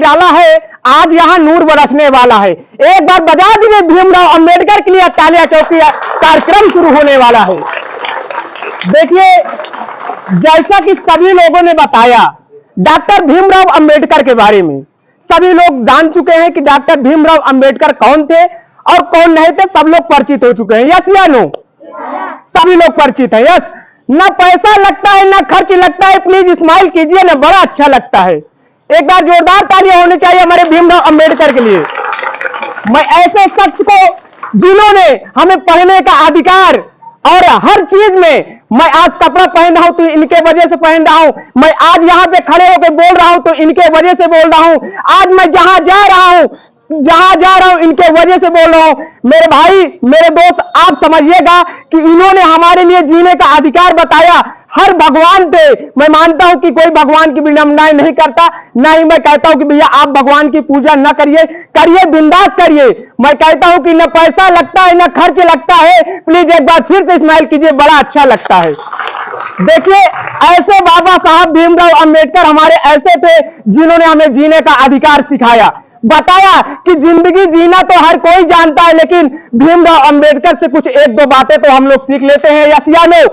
उजाला है, आज यहाँ नूर बरसने वाला है। एक बार बजा दीजिए भीमराव अंबेडकर के लिए तालियां, क्योंकि कार्यक्रम शुरू होने वाला है। देखिए, जैसा कि सभी लोगों ने बताया डॉक्टर भीमराव अंबेडकर के बारे में, सभी लोग जान चुके हैं कि डॉक्टर भीमराव अंबेडकर कौन थे और कौन नहीं थे। सब लोग परिचित हो चुके हैं, यस या नो? सभी लोग परिचित हैं, यस। ना पैसा लगता है ना खर्च लगता है, प्लीज स्माइल कीजिए ना, बड़ा अच्छा लगता है। एक बार जोरदार तालियां होनी चाहिए हमारे भीमराव अंबेडकर के लिए। मैं ऐसे शख्स को जिन्होंने हमें पढ़ने का अधिकार और हर चीज में, मैं आज कपड़ा पहन रहा हूं तो इनके वजह से पहन रहा हूं, मैं आज यहां पे खड़े होकर बोल रहा हूं तो इनके वजह से बोल रहा हूं, आज मैं जहां जा रहा हूं इनके वजह से बोल रहा हूं। मेरे भाई, मेरे दोस्त, आप समझिएगा कि इन्होंने हमारे लिए जीने का अधिकार बताया। हर भगवान थे, मैं मानता हूं कि कोई भगवान की विडंबनाएं नहीं करता, ना ही मैं कहता हूं कि भैया आप भगवान की पूजा ना करिए, करिए बिंदास करिए। मैं कहता हूं कि न पैसा लगता है न खर्च लगता है, प्लीज एक बार फिर से स्माइल कीजिए, बड़ा अच्छा लगता है। देखिए, ऐसे बाबा साहब भीमराव अंबेडकर हमारे ऐसे थे जिन्होंने हमें जीने का अधिकार सिखाया, बताया कि जिंदगी जीना तो हर कोई जानता है, लेकिन भीमराव अंबेडकर से कुछ एक दो बातें तो हम लोग सीख लेते हैं, यस या नो?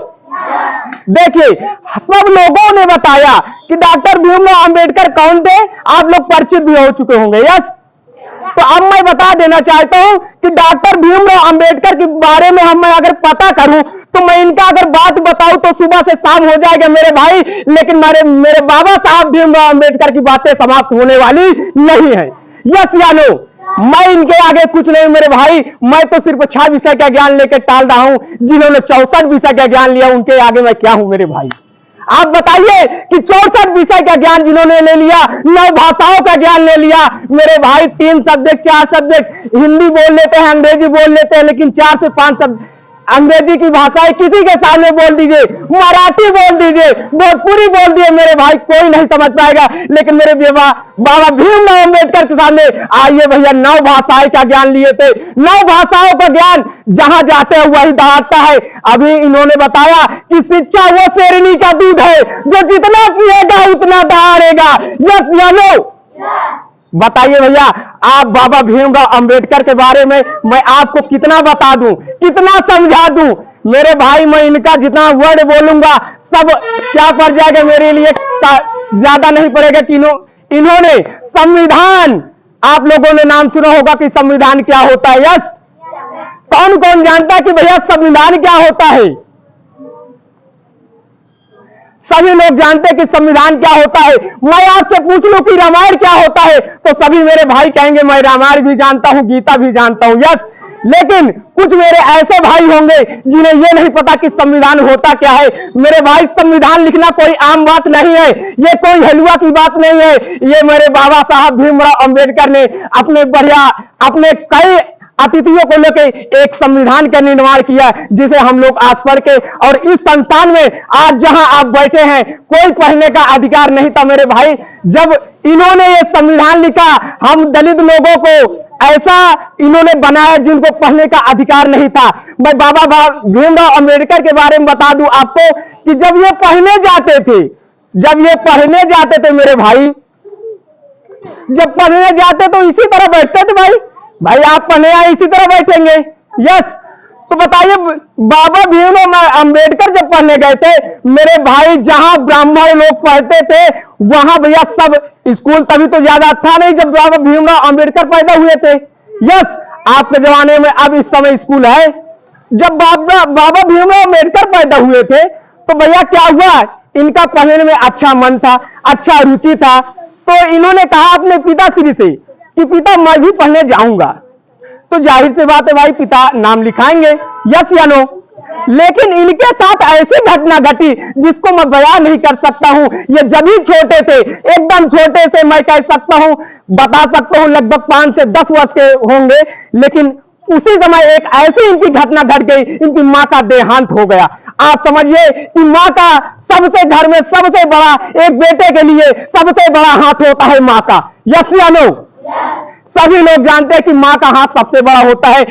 देखिए, सब लोगों ने बताया कि डॉक्टर भीमराव अंबेडकर कौन थे, आप लोग परिचित भी हो चुके होंगे, यस। तो अब मैं बता देना चाहता हूं कि डॉक्टर भीमराव अंबेडकर के बारे में हम अगर पता करूं तो मैं इनका अगर बात बताऊं तो सुबह से शाम हो जाएगा मेरे भाई, लेकिन मेरे बाबा साहब भीमराव अंबेडकर की बातें समाप्त होने वाली नहीं है, यस या नो? मैं इनके आगे कुछ नहीं मेरे भाई, मैं तो सिर्फ 6 विषय का ज्ञान लेकर टाल रहा हूं, जिन्होंने 64 विषय का ज्ञान लिया उनके आगे मैं क्या हूं मेरे भाई? आप बताइए कि 64 विषय का ज्ञान जिन्होंने ले लिया, 9 भाषाओं का ज्ञान ले लिया मेरे भाई, 3 सब्जेक्ट 4 सब्जेक्ट, हिंदी बोल लेते हैं, अंग्रेजी बोल लेते हैं, लेकिन 4 से 5 सब्जेक्ट अंग्रेजी की भाषाएं किसी के सामने बोल दीजिए, मराठी बोल दीजिए, भोजपुरी बोल दिए मेरे भाई, कोई नहीं समझ पाएगा। लेकिन मेरे बाबा भीमराव अंबेडकर के सामने आइए भैया, 9 भाषाएं का ज्ञान लिए थे, 9 भाषाओं का ज्ञान जहां जाते हैं वही दहाड़ता है। अभी इन्होंने बताया कि शिक्षा वो शेरनी का दूध है जो जितना पिएगा उतना दहाड़ेगा, यस या नो? बताइए भैया, आप बाबा भीमराव अंबेडकर के बारे में मैं आपको कितना बता दूं, कितना समझा दूं मेरे भाई। मैं इनका जितना वर्ड बोलूंगा सब क्या पड़ जाएगा मेरे लिए, ज्यादा नहीं पड़ेगा कि इन्होंने संविधान, आप लोगों ने नाम सुना होगा कि संविधान क्या होता है, यस? कौन कौन जानता है कि भैया संविधान क्या होता है? सभी लोग जानते हैं कि संविधान क्या होता है। मैं आपसे पूछ लूं कि रामायण क्या होता है तो सभी मेरे भाई कहेंगे मैं रामायण भी जानता हूं, गीता भी जानता हूं, यस। लेकिन कुछ मेरे ऐसे भाई होंगे जिन्हें यह नहीं पता कि संविधान होता क्या है। मेरे भाई, संविधान लिखना कोई आम बात नहीं है, ये कोई हलवा की बात नहीं है। ये मेरे बाबा साहब भीमराव अंबेडकर ने अपने कई अतिथियों को लेकर एक संविधान का निर्माण किया, जिसे हम लोग आज पढ़ के, और इस संस्थान में आज जहां आप बैठे हैं कोई पढ़ने का अधिकार नहीं था मेरे भाई। जब इन्होंने ये संविधान लिखा, हम दलित लोगों को ऐसा इन्होंने बनाया जिनको पढ़ने का अधिकार नहीं था। मैं बाबा भीमराव अंबेडकर के बारे में बता दूं आपको कि जब ये पढ़ने जाते थे मेरे भाई, जब पढ़ने जाते तो इसी तरह बैठते थे भाई आप पढ़ने आए इसी तरह बैठेंगे, यस। तो बताइए, बाबा भीमराव अंबेडकर जब पढ़ने गए थे मेरे भाई, जहां ब्राह्मण लोग पढ़ते थे वहां भैया सब स्कूल तभी तो ज्यादा था नहीं जब बाबा भीमराव अंबेडकर पैदा हुए थे, यस। आपके जमाने में अब इस समय स्कूल है। जब बाबा भीमराव अंबेडकर पैदा हुए थे तो भैया क्या हुआ, इनका पढ़ने में अच्छा मन था, अच्छा रुचि था। तो इन्होंने कहा अपने पिताश्री से कि पिता मैं भी पढ़ने जाऊंगा। तो जाहिर सी बात है भाई, पिता नाम लिखाएंगे, यस या नो? लेकिन इनके साथ ऐसी घटना घटी जिसको मैं बयान नहीं कर सकता हूं। ये जब ही छोटे थे, एकदम छोटे से, मैं कह सकता हूं, बता सकता हूं लगभग 5 से 10 वर्ष के होंगे। लेकिन उसी समय एक ऐसी इनकी घटना घट गई, इनकी मां का देहांत हो गया। आप समझिए कि मां का सबसे, घर में सबसे बड़ा, एक बेटे के लिए सबसे बड़ा हाथ होता है मां का, यस या नो? सभी लोग जानते हैं कि मां का हाथ सबसे बड़ा होता है।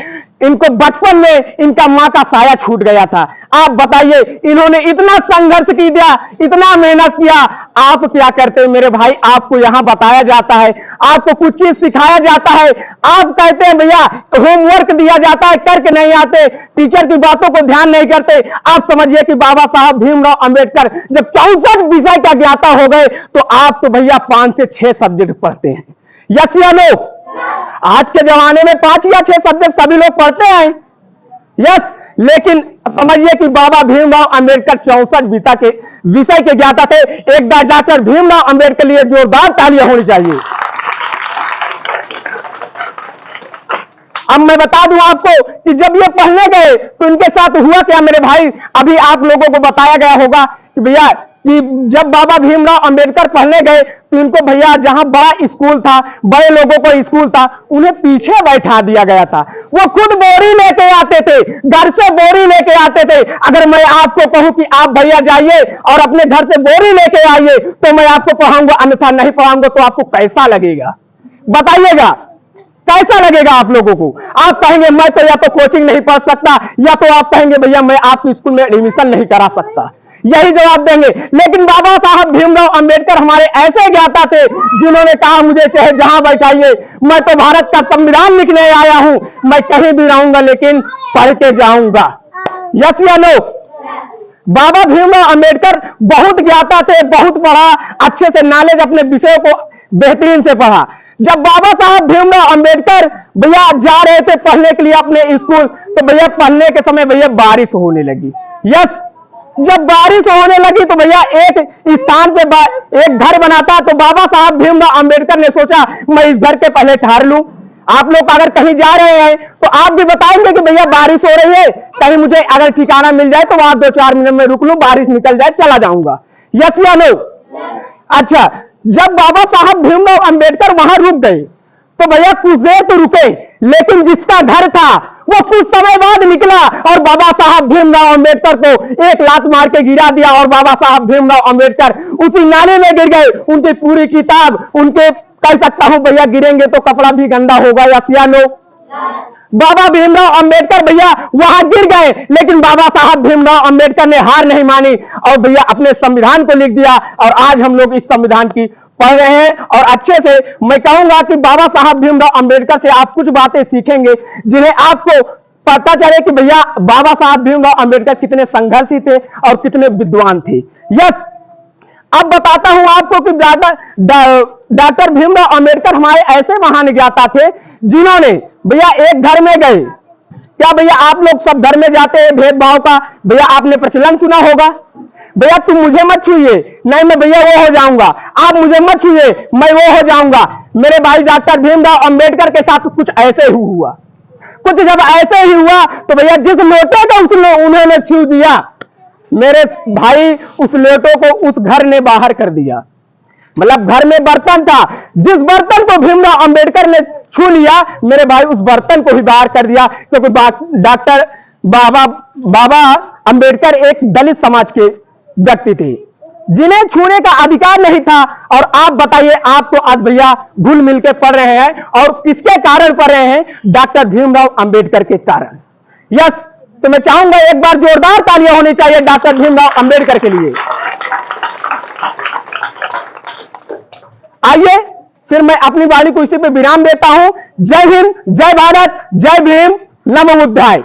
इनको बचपन में इनका मां का साया छूट गया था। आप बताइए, इन्होंने इतना संघर्ष किया, इतना मेहनत किया, आप क्या करते मेरे भाई? आपको यहां बताया जाता है, आपको कुछ चीज सिखाया जाता है, आप कहते हैं भैया होमवर्क दिया जाता है, करके नहीं आते, टीचर की बातों को ध्यान नहीं करते। आप समझिए कि बाबा साहब भीमराव अंबेडकर जब 64 विषय का ज्ञाता हो गए तो आप तो भैया 5 से 6 सब्जेक्ट पढ़ते हैं। यस या नो? आज के जमाने में 5 या 6 सब्जेक्ट सभी लोग पढ़ते हैं। यस, लेकिन समझिए कि बाबा भीमराव अंबेडकर 64 विषय के ज्ञाता थे। एक बार डॉक्टर भीमराव अंबेडकर के लिए जोरदार तालियां होनी चाहिए। अब मैं बता दूं आपको कि जब ये पढ़ने गए तो इनके साथ हुआ क्या मेरे भाई? अभी आप लोगों को बताया गया होगा कि भैया कि जब बाबा भीमराव अंबेडकर पढ़ने गए तो इनको भैया जहां बड़ा स्कूल था, बड़े लोगों को स्कूल था, उन्हें पीछे बैठा दिया गया था। वो खुद बोरी लेके आते थे, घर से बोरी लेके आते थे। अगर मैं आपको कहूं कि आप भैया जाइए और अपने घर से बोरी लेके आइए तो मैं आपको पढ़ाऊंगा, अन्यथा नहीं पढ़ाऊंगा तो आपको कैसा लगेगा? बताइएगा, कैसा लगेगा आप लोगों को? आप कहेंगे मैं तो या तो कोचिंग नहीं पढ़ सकता, या तो आप कहेंगे भैया मैं आपके स्कूल में एडमिशन नहीं करा सकता, यही जवाब देंगे। लेकिन बाबा साहब भीमराव अंबेडकर हमारे ऐसे ज्ञाता थे जिन्होंने कहा मुझे चाहे जहां बैठाइए, मैं तो भारत का संविधान लिखने आया हूं, मैं कहीं भी रहूंगा लेकिन पढ़ के जाऊंगा। यस या नो? बाबा भीमराव अंबेडकर बहुत ज्ञाता थे, बहुत पढ़ा, अच्छे से नॉलेज अपने विषयों को बेहतरीन से पढ़ा। जब बाबा साहब भीमराव अंबेडकर भैया जा रहे थे पढ़ने के लिए अपने स्कूल, तो भैया पढ़ने के समय भैया बारिश होने लगी। यस, जब बारिश होने लगी तो भैया एक स्थान पे एक घर बनाता, तो बाबा साहब भीमराव अंबेडकर ने सोचा मैं इस घर के पहले ठहर लूं। आप लोग अगर कहीं जा रहे हैं तो आप भी बताएंगे कि भैया बारिश हो रही है, कहीं मुझे अगर ठिकाना मिल जाए तो वहां 2-4 मिनट में रुक लूं, बारिश निकल जाए चला जाऊंगा। यस या नो? अच्छा, जब बाबा साहब भीमराव अंबेडकर वहां रुक गए तो भैया कुछ देर तो रुके, लेकिन जिसका घर था वो कुछ समय बाद निकला और बाबा साहब भीमराव अंबेडकर को एक लात मार के गिरा दिया और बाबा साहब भीमराव अंबेडकर उसी नाले में गिर गए। उनकी पूरी किताब, उनके कह सकता हूं भैया गिरेंगे तो कपड़ा भी गंदा होगा। यस या नो? बाबा भीमराव अंबेडकर भैया वहां गिर गए, लेकिन बाबा साहब भीमराव अंबेडकर ने हार नहीं मानी और भैया अपने संविधान को लिख दिया। और आज हम लोग इस संविधान की पढ़ रहे हैं और अच्छे से मैं कहूंगा कि बाबा साहब भीमराव अंबेडकर से आप कुछ बातें सीखेंगे जिन्हें आपको पता चले कि भैया बाबा साहब भीमराव अंबेडकर कितने संघर्षी थे और कितने विद्वान थे। यस, अब बताता हूं आपको कि डॉक्टर भीमराव अंबेडकर हमारे ऐसे महान ज्ञाता थे जिन्होंने भैया एक घर में गए। क्या भैया आप लोग सब घर में जाते हैं भेदभाव का भैया आपने प्रचलन सुना होगा? भैया तुम मुझे मत छूइए, नहीं मैं भैया वो हो जाऊंगा, आप मुझे मत छूइए मैं वो हो जाऊंगा। मेरे भाई डॉक्टर भीमराव अंबेडकर के साथ कुछ ऐसे ही हुआ। कुछ जब ऐसे ही हुआ तो भैया जिस लोटे को उन्होंने छू दिया, मेरे भाई उस लोटों को उस घर ने बाहर कर दिया। मतलब घर में बर्तन था, जिस बर्तन को भीमराव अंबेडकर ने छू लिया मेरे भाई उस बर्तन को ही बाहर कर दिया, क्योंकि डॉक्टर बाबा अंबेडकर एक दलित समाज के व्यक्ति थे जिन्हें छूने का अधिकार नहीं था। और आप बताइए, आप तो आज भैया घुल मिल के पढ़ रहे हैं और किसके कारण पढ़ रहे हैं? डॉक्टर भीमराव अंबेडकर के कारण। यस, तो मैं चाहूंगा एक बार जोरदार तालियां होनी चाहिए डॉक्टर भीमराव अंबेडकर के लिए। आइए फिर मैं अपनी वाणी को इसी पे विराम देता हूं। जय हिंद, जय भारत, जय भीम, नमो बुद्धाय।